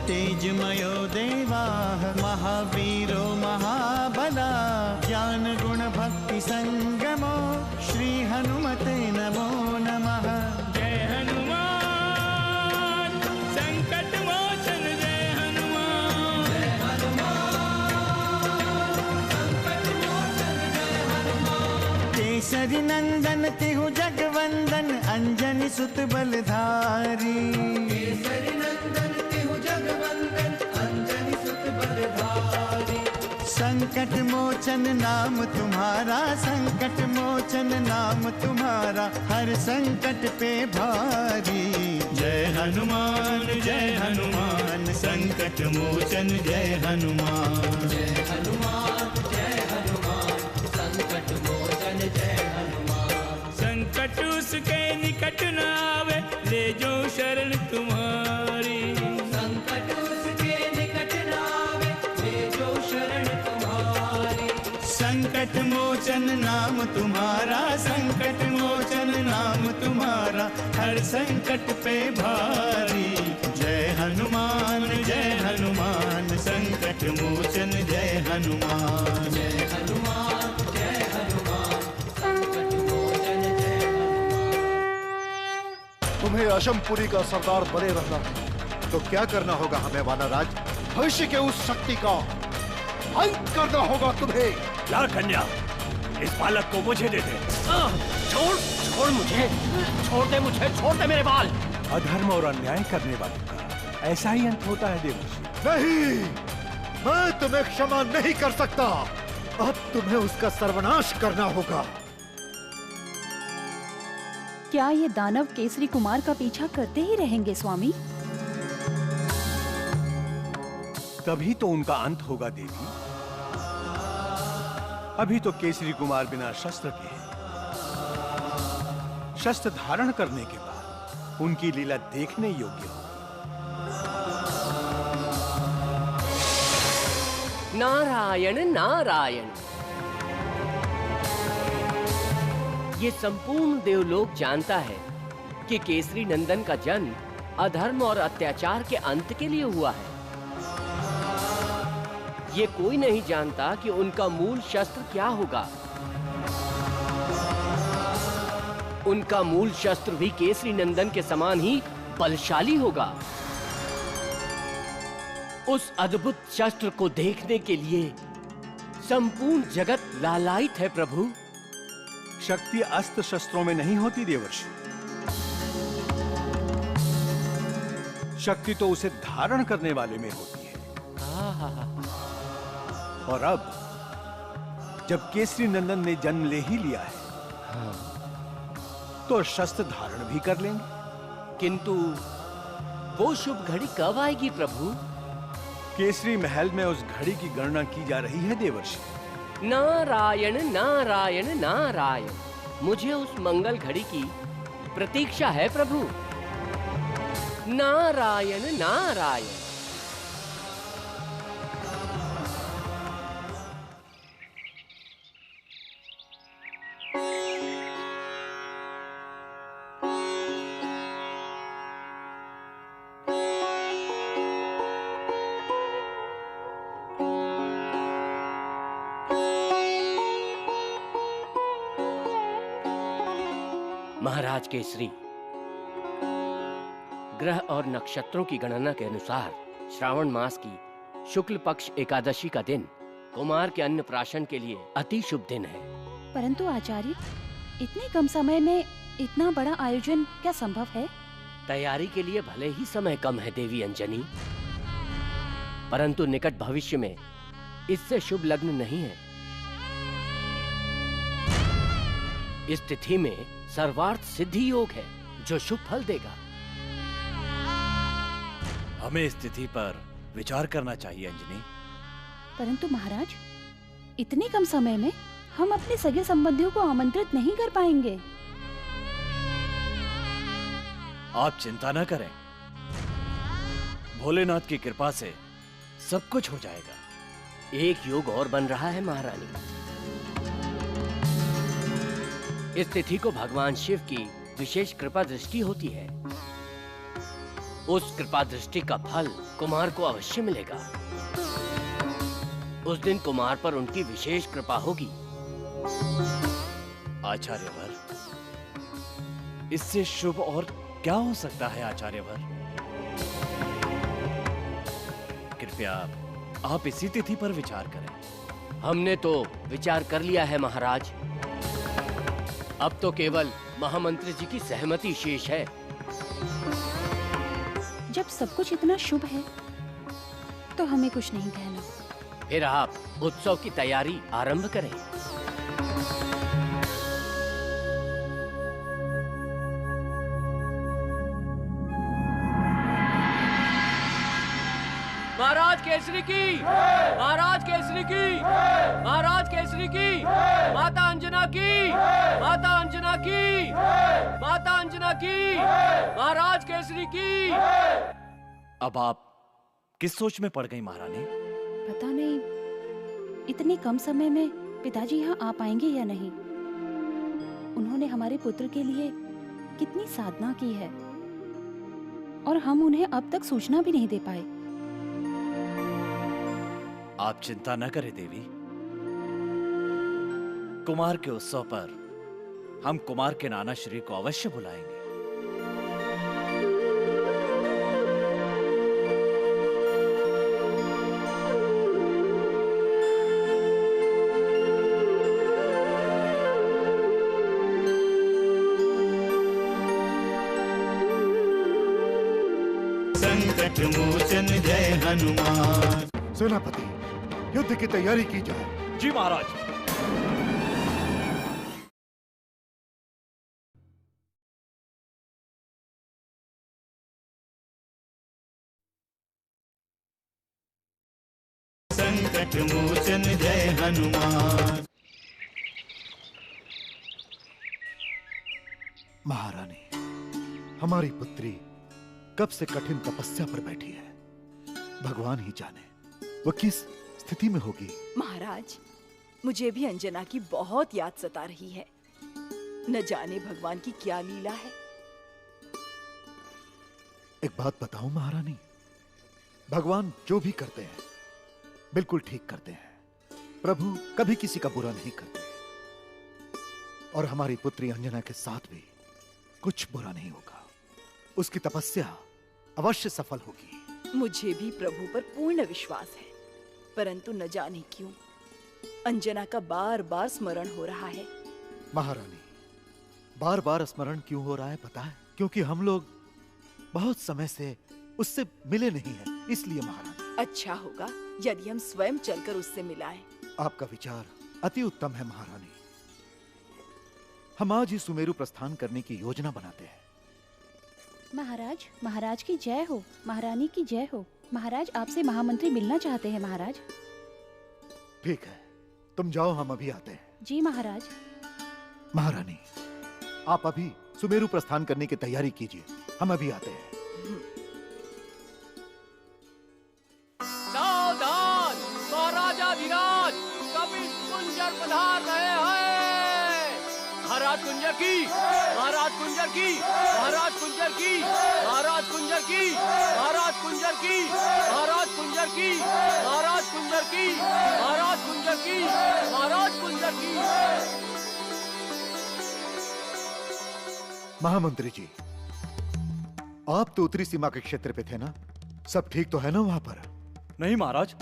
तेजमयो देवाः महावीरो महाबला ज्ञान गुण भक्ति संगमो श्री हनुमते नमो नमः। जय हनुमान संकट मोचन जय हनुमान। जय हनुमान संकट मोचन जय हनुमान। केसरी नंदन तिहु जगवंदन अंजनी सुत बलधारी। केसरी नंदन तिहु जगवंदन अंजनी सुत बलधारी। संकट मोचन नाम तुम्हारा संकट मोचन नाम तुम्हारा हर संकट पे भारी। जय हनुमान संकट मोचन जय हनुमान। जय हनुमान संकट मोचन जय हनुमान। संकट उसके निकट न आवे ले जो शरण तुम्हारी। संकट उसके निकट न आवे ले जो शरण तुम्हारी। संकट मोचन नाम तुम्हारा संकट मोचन नाम तुम्हारा हर संकट पे भारी। जय हनुमान संकट मोचन जय हनुमान। जय हनुमान संकट मोचन जय हनुमान। तुम्हें अशमपुरी का सरदार बने रहना तो क्या करना होगा हमें वानरराज? भविष्य के उस शक्ति का अंत करना होगा तुम्हें। ला कन्या, इस बालक को मुझे दे दे। छोड़ मुझे, छोड़ दे मेरे बाल। अधर्म और अन्याय करने वालों का ऐसा ही अंत होता है देवर्षि। नहीं, मैं तुम्हें क्षमा नहीं कर सकता। अब तुम्हें उसका सर्वनाश करना होगा। क्या ये दानव केसरी कुमार का पीछा करते ही रहेंगे स्वामी? तभी तो उनका अंत होगा देवी। अभी तो केसरी कुमार बिना शस्त्र के हैं। शस्त्र धारण करने के बाद उनकी लीला देखने योग्य हो। नारायण नारायण। ये संपूर्ण देवलोक जानता है कि केसरी नंदन का जन्म अधर्म और अत्याचार के अंत के लिए हुआ है। ये कोई नहीं जानता कि उनका मूल शस्त्र क्या होगा। उनका मूल शस्त्र भी केसरी नंदन के समान ही बलशाली होगा। उस अद्भुत शस्त्र को देखने के लिए संपूर्ण जगत लालायित है प्रभु। शक्ति अस्त्र शस्त्रों में नहीं होती देवर्षि। शक्ति तो उसे धारण करने वाले में होती है। और अब जब केसरी नंदन ने जन्म ले ही लिया है तो शस्त्र धारण भी कर लेंगे। किंतु वो शुभ घड़ी कब आएगी प्रभु? केसरी महल में उस घड़ी की गणना की जा रही है देवर्षि। नारायण नारायण नारायण। मुझे उस मंगल घड़ी की प्रतीक्षा है प्रभु। नारायण नारायण। महाराज केसरी, ग्रह और नक्षत्रों की गणना के अनुसार श्रावण मास की शुक्ल पक्ष एकादशी का दिन कुमार के अन्नप्राशन के लिए अति शुभ दिन है। परंतु आचार्य, इतने कम समय में इतना बड़ा आयोजन क्या संभव है? तैयारी के लिए भले ही समय कम है देवी अंजनी, परंतु निकट भविष्य में इससे शुभ लग्न नहीं है। इस तिथि में सर्वार्थ सिद्धि योग है जो शुभ फल देगा। हमें इस तिथि पर विचार करना चाहिए अंजनी। परंतु महाराज, इतने कम समय में हम अपने सगे संबंधियों को आमंत्रित नहीं कर पाएंगे। आप चिंता न करें, भोलेनाथ की कृपा से सब कुछ हो जाएगा। एक योग और बन रहा है महारानी। इस तिथि को भगवान शिव की विशेष कृपा दृष्टि होती है। उस कृपा दृष्टि का फल कुमार को अवश्य मिलेगा। उस दिन कुमार पर उनकी विशेष कृपा होगी। आचार्यवर, इससे शुभ और क्या हो सकता है आचार्यवर? कृपया आप इसी तिथि पर विचार करें। हमने तो विचार कर लिया है महाराज। अब तो केवल महामंत्री जी की सहमति शेष है। जब सब कुछ इतना शुभ है तो हमें कुछ नहीं कहना। फिर आप उत्सव की तैयारी आरंभ करें। महाराज केसरी की, महाराज केसरी की, महाराज केसरी की, माता अंजना की, माता अंजना की, माता अंजना की, महाराज केसरी की। अब आप किस सोच में पड़ गई महारानी? पता नहीं इतने कम समय में पिताजी यहाँ आ पाएंगे या नहीं। उन्होंने हमारे पुत्र के लिए कितनी साधना की है और हम उन्हें अब तक सूचना भी नहीं दे पाए। आप चिंता न करें देवी। कुमार के उत्सव पर हम कुमार के नाना श्री को अवश्य बुलाएंगे। संकट मोचन जय हनुमान। सेनापति, युद्ध की तैयारी की जाए। जी महाराज। संकट मोचन जय हनुमान। महारानी, हमारी पुत्री कब से कठिन तपस्या पर बैठी है। भगवान ही जाने वो किस स्थिति में होगी। महाराज, मुझे भी अंजना की बहुत याद सता रही है। न जाने भगवान की क्या लीला है। एक बात बताऊं महारानी, भगवान जो भी करते हैं बिल्कुल ठीक करते हैं। प्रभु कभी किसी का बुरा नहीं करते और हमारी पुत्री अंजना के साथ भी कुछ बुरा नहीं होगा। उसकी तपस्या अवश्य सफल होगी। मुझे भी प्रभु पर पूर्ण विश्वास है, परंतु न जाने क्यों अंजना का बार बार स्मरण हो रहा है। महारानी, बार बार स्मरण क्यों हो रहा है पता है? क्योंकि हम लोग बहुत समय से उससे मिले नहीं हैं, इसलिए महारानी। अच्छा होगा यदि हम स्वयं चलकर उससे मिलाएं। आपका विचार अति उत्तम है महारानी। हम आज ही सुमेरु प्रस्थान करने की योजना बनाते हैं। महाराज, महाराज की जय हो, महारानी की जय हो। महाराज आपसे महामंत्री मिलना चाहते हैं महाराज। ठीक है, तुम जाओ, हम अभी आते हैं। जी महाराज। महारानी, आप अभी सुमेरु प्रस्थान करने की तैयारी कीजिए, हम अभी आते हैं। सावधान, महाराजाधिराज कभी कुंजर पधार रहे हैं। महाराज कुंजर की, महाराज कुंजर की, महाराज कुंजर की, महाराज कुंजर की, महाराज कुंजर की, महाराज कुंजर की, महाराज कुंजर की, महाराज कुंजर की, महाराज कुंजर की। महामंत्री जी, आप तो उत्तरी सीमा के क्षेत्र पे थे ना? सब ठीक तो है ना वहां पर? नहीं महाराज,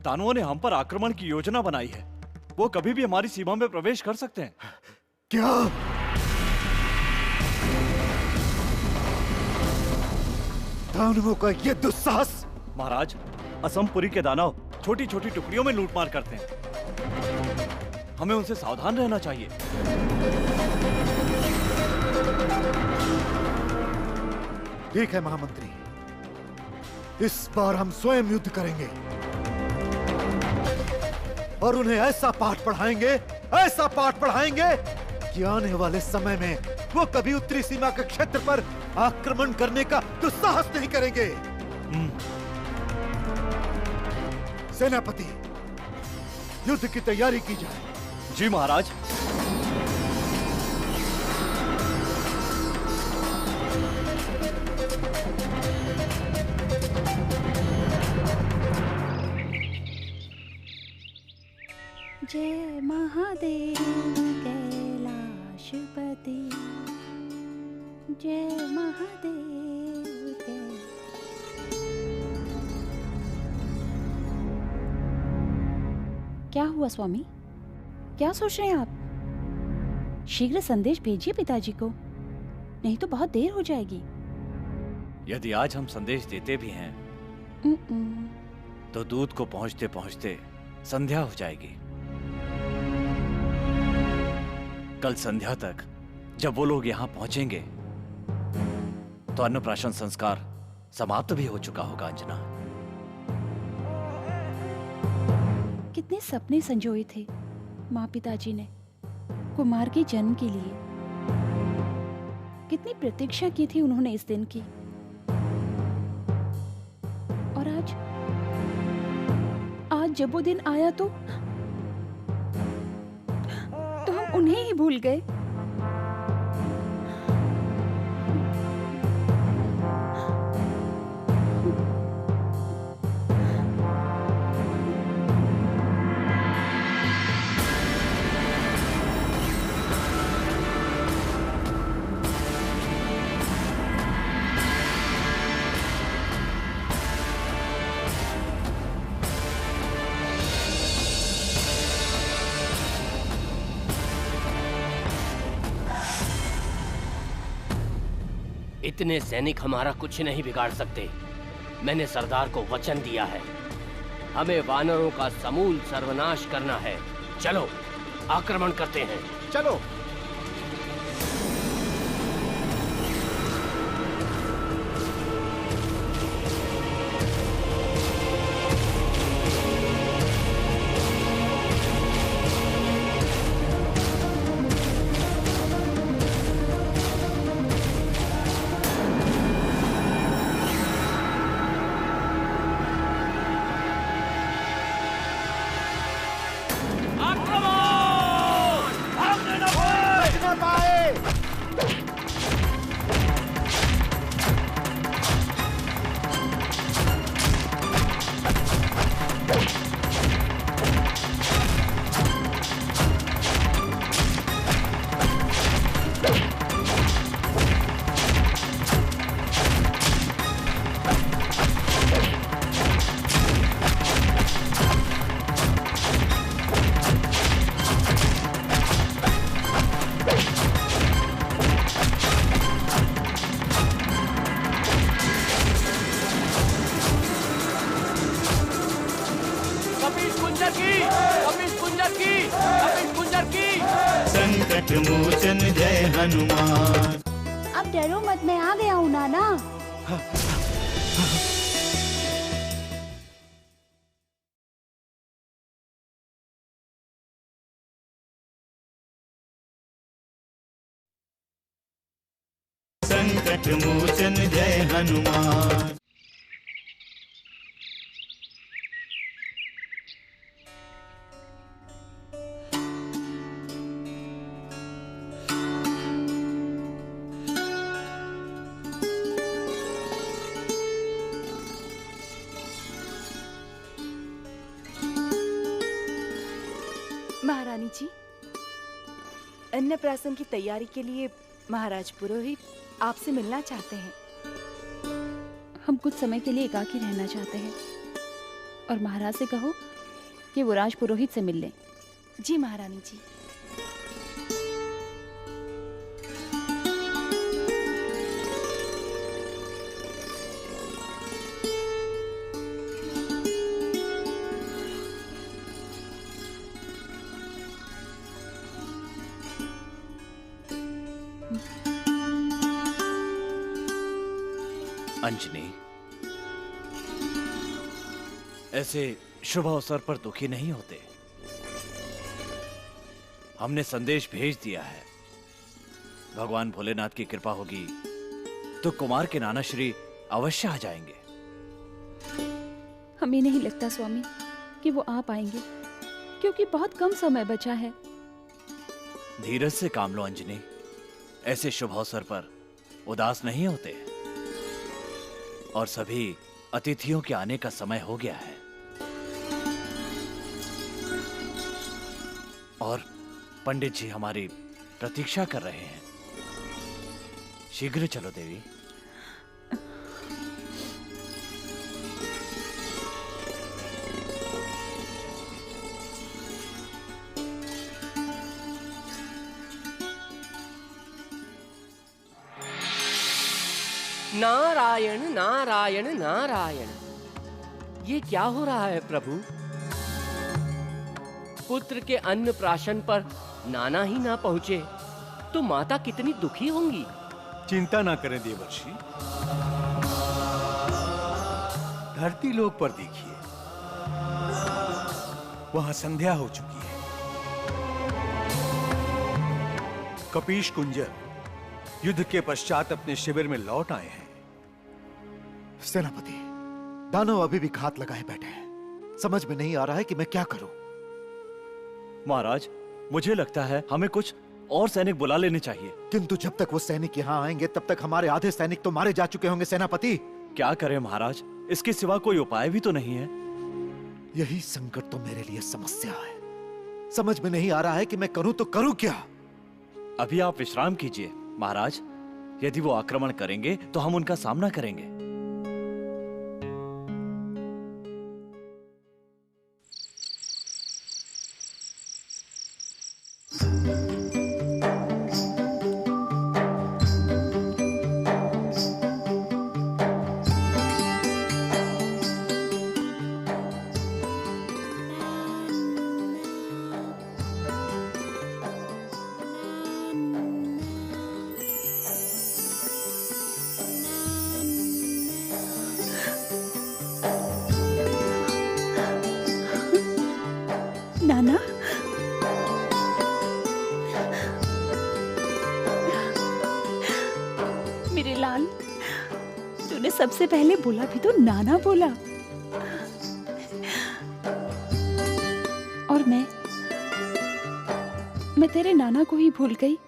दानवों ने हम पर आक्रमण की योजना बनाई है। वो कभी भी हमारी सीमा में प्रवेश कर सकते हैं। क्या? दानवों का ये दुस्साहस! महाराज, असमपुरी के दानव छोटी छोटी टुकड़ियों में लूटमार करते हैं। हमें उनसे सावधान रहना चाहिए। ठीक है महामंत्री, इस बार हम स्वयं युद्ध करेंगे और उन्हें ऐसा पाठ पढ़ाएंगे, ऐसा पाठ पढ़ाएंगे कि आने वाले समय में वो कभी उत्तरी सीमा के क्षेत्र पर आक्रमण करने का दुस्साहस नहीं करेंगे। सेनापति, युद्ध की तैयारी की जाए। जी महाराज। महादेव कैलाशपति, जय महादेव क्या हुआ स्वामी? क्या सोच रहे हैं आप? शीघ्र संदेश भेजिए पिताजी को, नहीं तो बहुत देर हो जाएगी। यदि आज हम संदेश देते भी हैं तो दूत को पहुंचते पहुंचते संध्या हो जाएगी। कल संध्या तक जब वो लोग यहां पहुंचेंगे तो अन्नप्राशन संस्कार समाप्त भी हो चुका होगा। अंजना, कितने सपने संजोए थे माँ पिताजी ने कुमार के जन्म के लिए, कितनी प्रतीक्षा की थी उन्होंने इस दिन की, और आज जब वो दिन आया तो हम उन्हें ही भूल गए। इतने सैनिक हमारा कुछ नहीं बिगाड़ सकते। मैंने सरदार को वचन दिया है, हमें वानरों का समूल सर्वनाश करना है। चलो आक्रमण करते हैं। चलो। संकट मोचन जय हनुमान। अब डरो मत, मैं आ गया हूँ नाना। संकट मोचन जय हनुमान। महारानी जी, अन्नप्राशन की तैयारी के लिए महाराज पुरोहित आपसे मिलना चाहते हैं। हम कुछ समय के लिए एकाकी रहना चाहते हैं, और महाराज से कहो कि वो राज पुरोहित से मिल लें। जी महारानी जी। अंजनी, ऐसे शुभ अवसर पर दुखी नहीं होते। हमने संदेश भेज दिया है, भगवान भोलेनाथ की कृपा होगी तो कुमार के नाना श्री अवश्य आ जाएंगे। हमें नहीं लगता स्वामी कि वो आ पाएंगे, क्योंकि बहुत कम समय बचा है। धीरज से काम लो अंजनी, ऐसे शुभ अवसर पर उदास नहीं होते, और सभी अतिथियों के आने का समय हो गया है। और पंडित जी हमारी प्रतीक्षा कर रहे हैं। शीघ्र चलो देवी। नारायण नारायण नारायण, ये क्या हो रहा है प्रभु? पुत्र के अन्नप्राशन पर नाना ही ना पहुंचे तो माता कितनी दुखी होंगी। चिंता ना करें देवर्षि, धरती लोक पर देखिए, वहां संध्या हो चुकी है। कपीश कुंजर युद्ध के पश्चात अपने शिविर में लौट आए हैं। सेनापति, दानव अभी भी घात लगाए बैठे हैं। समझ में नहीं आ रहा है कि मैं क्या करूं। महाराज, मुझे लगता है हमें कुछ और सैनिक बुला लेने चाहिए। किंतु जब तक वो सैनिक यहाँ आएंगे तब तक हमारे आधे सैनिक तो मारे जा चुके होंगे सेनापति। क्या करें महाराज, इसके सिवा कोई उपाय भी तो नहीं है। यही संकट तो मेरे लिए समस्या है। समझ में नहीं आ रहा है कि मैं करूं तो करूं क्या। अभी आप विश्राम कीजिए महाराज। यदि वो आक्रमण करेंगे तो हम उनका सामना करेंगे। नाना, मेरे लाल, तूने सबसे पहले बोला भी तो नाना बोला। और मैं तेरे नाना को ही भूल गई।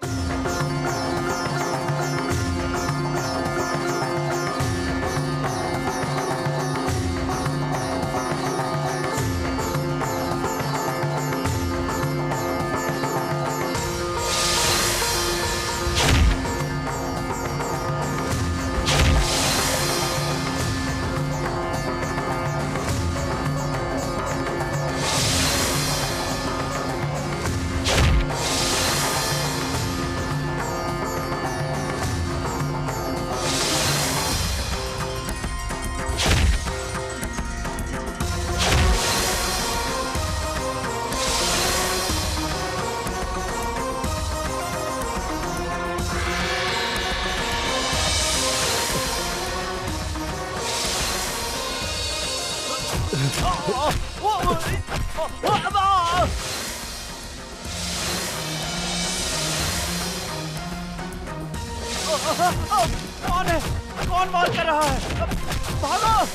कौन है? कौन मार कर रहा है? भागो!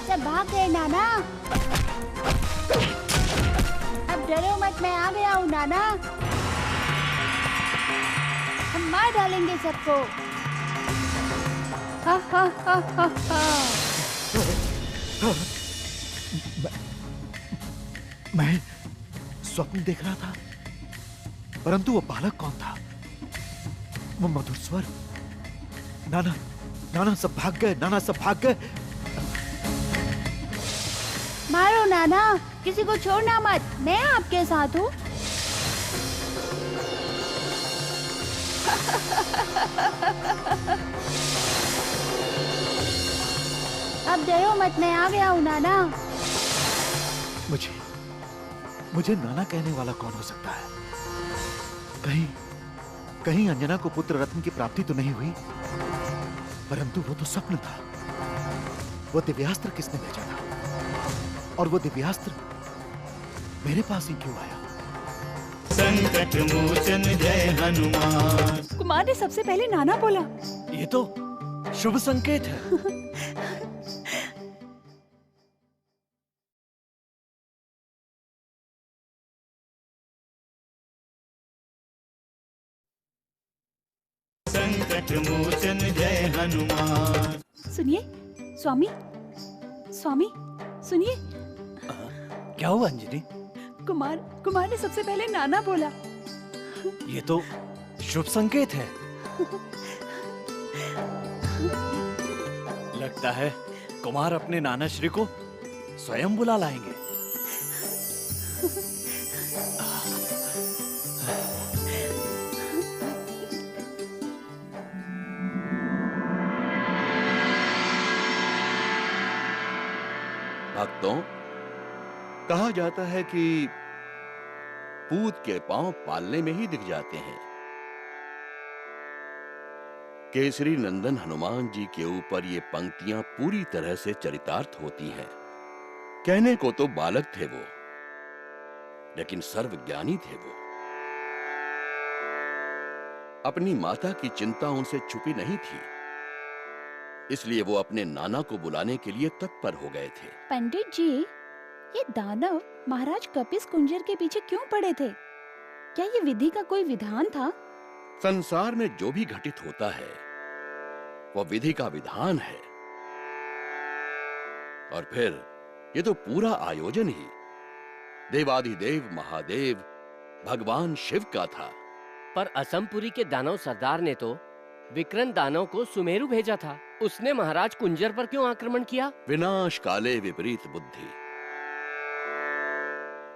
सब भाग गए नाना। अब डरो मत, मैं आ गया हूँ नाना। हम मार डालेंगे सबको। हा हा हा हा हा। मैं स्वप्न देख रहा था, परंतु वो बालक कौन था? वो मधुर स्वर। नाना, नाना सब भाग गए, नाना सब भाग गए। मारो नाना, किसी को छोड़ना मत, मैं आपके साथ हूँ। अब डरो मत, मैं आ गया हूँ नाना। मुझे नाना कहने वाला कौन हो सकता है? कहीं अंजना को पुत्र रत्न की प्राप्ति तो नहीं हुई? परंतु वो तो स्वप्न था। वो दिव्यास्त्र किसने भेजा था? और वो दिव्यास्त्र मेरे पास ही क्यों आया? संकट मोचन जय हनुमान। कुमार ने सबसे पहले नाना बोला। ये तो शुभ संकेत है। संकट मोचन जय हनुमान। सुनिए स्वामी, स्वामी सुनिए। क्या हुआ अंजलि? कुमार ने सबसे पहले नाना बोला। ये तो शुभ संकेत है। लगता है कुमार अपने नाना श्री को स्वयं बुला लाएंगे। भक्तों, कहा जाता है कि पूत के पांव पालने में ही दिख जाते हैं। केसरी नंदन हनुमान जी के ऊपर ये पंक्तियां पूरी तरह से चरितार्थ होती हैं। कहने को तो बालक थे वो, लेकिन सर्वज्ञानी थे वो। अपनी माता की चिंता उनसे छुपी नहीं थी, इसलिए वो अपने नाना को बुलाने के लिए तत्पर हो गए थे। पंडित जी, ये दानव महाराज कपिस कुंजर के पीछे क्यों पड़े थे? क्या ये विधि का कोई विधान था? संसार में जो भी घटित होता है वो विधि का विधान है। और फिर ये तो पूरा आयोजन ही देवाधिदेव महादेव भगवान शिव का था। पर असमपुरी के दानव सरदार ने तो विक्रम दानव को सुमेरु भेजा था। उसने महाराज कुंजर पर क्यों आक्रमण किया? विनाश काले विपरीत बुद्धि।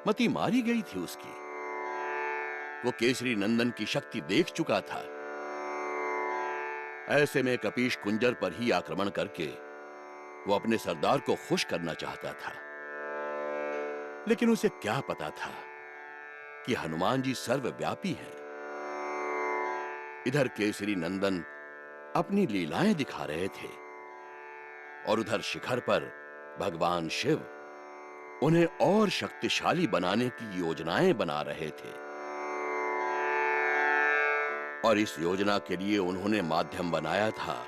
मति मारी गई थी उसकी। वो केसरी नंदन की शक्ति देख चुका था। ऐसे में कपीश कुंजर पर ही आक्रमण करके वो अपने सरदार को खुश करना चाहता था। लेकिन उसे क्या पता था कि हनुमान जी सर्वव्यापी हैं। इधर केसरी नंदन अपनी लीलाएं दिखा रहे थे और उधर शिखर पर भगवान शिव उन्हें और शक्तिशाली बनाने की योजनाएं बना रहे थे। और इस योजना के लिए उन्होंने माध्यम बनाया था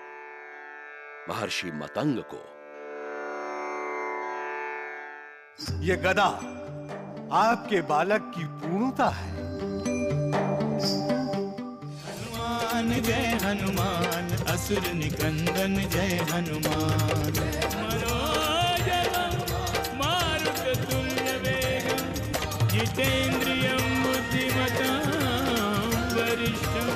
महर्षि मतंग को। ये गदा आपके बालक की पूर्णता है। हनुमान जय हनुमान, असुर निकंदन जय हनुमान। मनोजवं मारुततुल्यवेगं जितेन्द्रियं बुद्धिमतां वरिष्ठं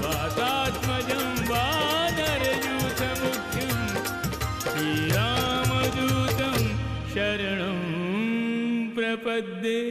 वातात्मजं वानरयूथमुख्यं श्रीरामदूतं शरणं प्रपद्ये।